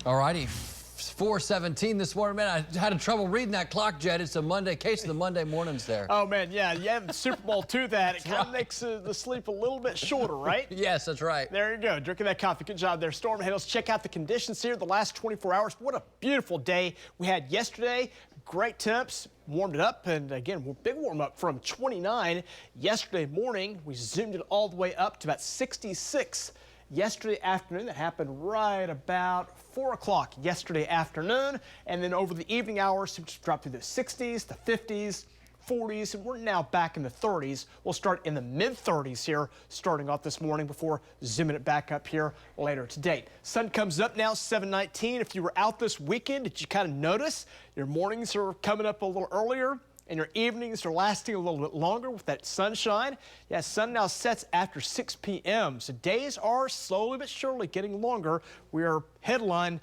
All righty. 4:17 this morning, man. I had trouble reading that clock, Jed. It's a Monday case of the Monday mornings there. Oh, man, yeah. You have the Super Bowl to that. It kind of makes the sleep a little bit shorter, right? Yes, that's right. There you go. Drinking that coffee. Good job there, Storm. Hey, let's check out the conditions here the last 24 hours. What a beautiful day we had yesterday. Great temps. Warmed it up, and again, big warm up from 29 yesterday morning. We zoomed it all the way up to about 66 yesterday afternoon. That happened right about 4 o'clock yesterday afternoon, and then over the evening hours, it just dropped to the 60s, the 50s, 40s, and we're now back in the 30s. We'll start in the mid-30s here starting off this morning before zooming it back up here later today. Sun comes up now, 7:19. If you were out this weekend, did you kind of notice your mornings are coming up a little earlier and your evenings are lasting a little bit longer with that sunshine? Yeah, sun now sets after 6 p.m. So days are slowly but surely getting longer. We are headline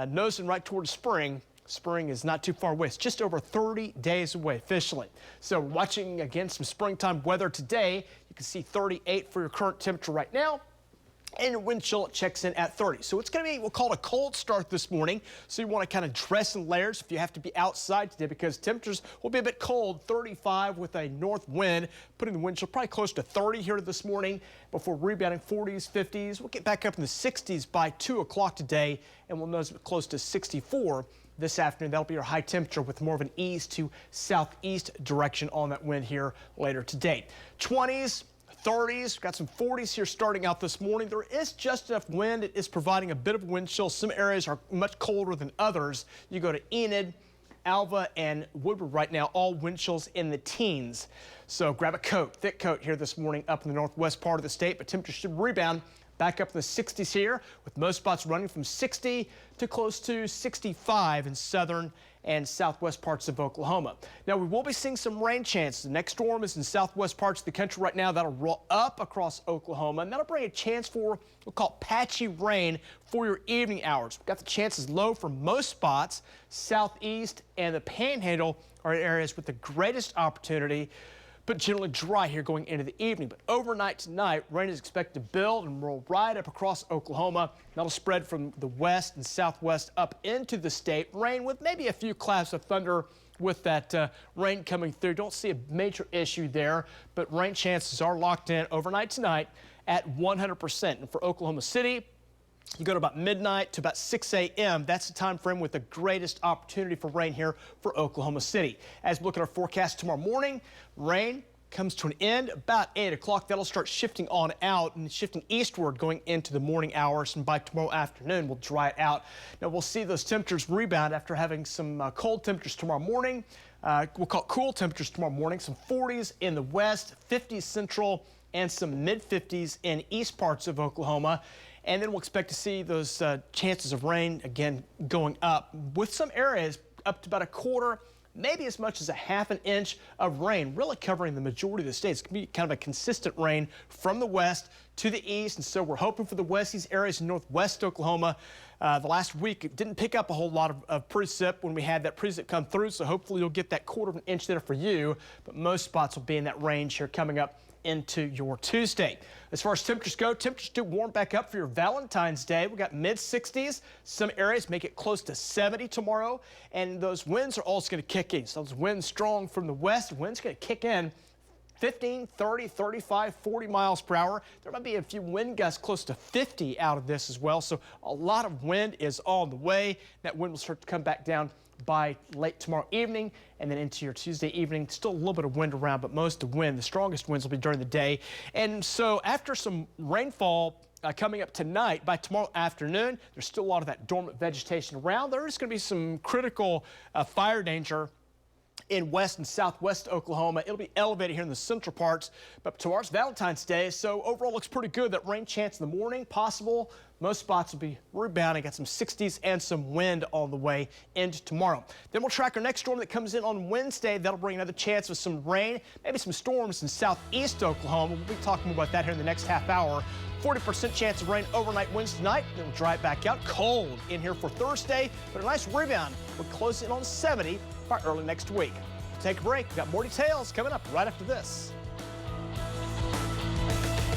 nosing right towards spring. Spring is not too far away. It's just over 30 days away officially. So watching again some springtime weather today. You can see 38 for your current temperature right now. And your wind chill checks in at 30. So it's going to be, we'll call it a cold start this morning. So you want to kind of dress in layers if you have to be outside today, because temperatures will be a bit cold. 35 with a north wind, putting the wind chill probably close to 30 here this morning before rebounding 40s, 50s. We'll get back up in the 60s by 2 o'clock today, and we'll nose close to 64 this afternoon. That'll be our high temperature with more of an east to southeast direction on that wind here later today. 20s. 30s, got some 40s here starting out this morning. There is just enough wind. It is providing a bit of wind chill. Some areas are much colder than others. You go to Enid, Alva, and Woodward right now, all wind chills in the teens. So grab a coat, thick coat here this morning up in the northwest part of the state, but temperatures should rebound back up in the 60s here, with most spots running from 60 to close to 65 in southern and southwest parts of Oklahoma. Now, we will be seeing some rain chances. The next storm is in southwest parts of the country right now. That'll roll up across Oklahoma, and that'll bring a chance for, we'll call it patchy rain for your evening hours. We've got the chances low for most spots. Southeast and the Panhandle are areas with the greatest opportunity, but generally dry here going into the evening. But overnight tonight, rain is expected to build and roll right up across Oklahoma. That'll spread from the west and southwest up into the state. Rain with maybe a few clouds of thunder with that rain coming through. Don't see a major issue there, but rain chances are locked in overnight tonight at 100%. And for Oklahoma City, you go to about midnight to about 6 a.m. That's the time frame with the greatest opportunity for rain here for Oklahoma City. As we look at our forecast tomorrow morning, rain comes to an end about 8 o'clock. That'll start shifting on out and shifting eastward going into the morning hours, and by tomorrow afternoon, we'll dry it out. Now, we'll see those temperatures rebound after having some cold temperatures tomorrow morning. We'll call it cool temperatures tomorrow morning, some 40s in the west, 50s central, and some mid-50s in east parts of Oklahoma. And then we'll expect to see those chances of rain again going up, with some areas up to about a quarter, maybe as much as a half an inch of rain, really covering the majority of the state. It's going to be kind of a consistent rain from the west to the east, and so we're hoping for the westies areas in northwest Oklahoma. The last week, it didn't pick up a whole lot of precip when we had that precip come through, so hopefully you'll get that quarter of an inch there for you, but most spots will be in that range here coming up into your Tuesday. As far as temperatures go, temperatures do warm back up for your Valentine's Day. We got mid-60s. Some areas make it close to 70 tomorrow, and those winds are also going to kick in. So those winds strong from the west, winds going to kick in 15, 30, 35, 40 miles per hour. There might be a few wind gusts close to 50 out of this as well. So a lot of wind is on the way. That wind will start to come back down by late tomorrow evening and then into your Tuesday evening. Still a little bit of wind around, but most of the wind, the strongest winds will be during the day. And so after some rainfall coming up tonight, by tomorrow afternoon, there's still a lot of that dormant vegetation around. There is going to be some critical fire danger in west and southwest Oklahoma. It'll be elevated here in the central parts, but tomorrow's Valentine's Day, so overall looks pretty good. That rain chance in the morning possible. Most spots will be rebounding. Got some 60s and some wind on the way into tomorrow. Then we'll track our next storm that comes in on Wednesday. That'll bring another chance of some rain, maybe some storms in southeast Oklahoma. We'll be talking more about that here in the next half hour. 40% chance of rain overnight Wednesday night. Then we'll dry it back out. Cold in here for Thursday, but a nice rebound. We're close in on 70 by early next week. Take a break. We've got more details coming up right after this.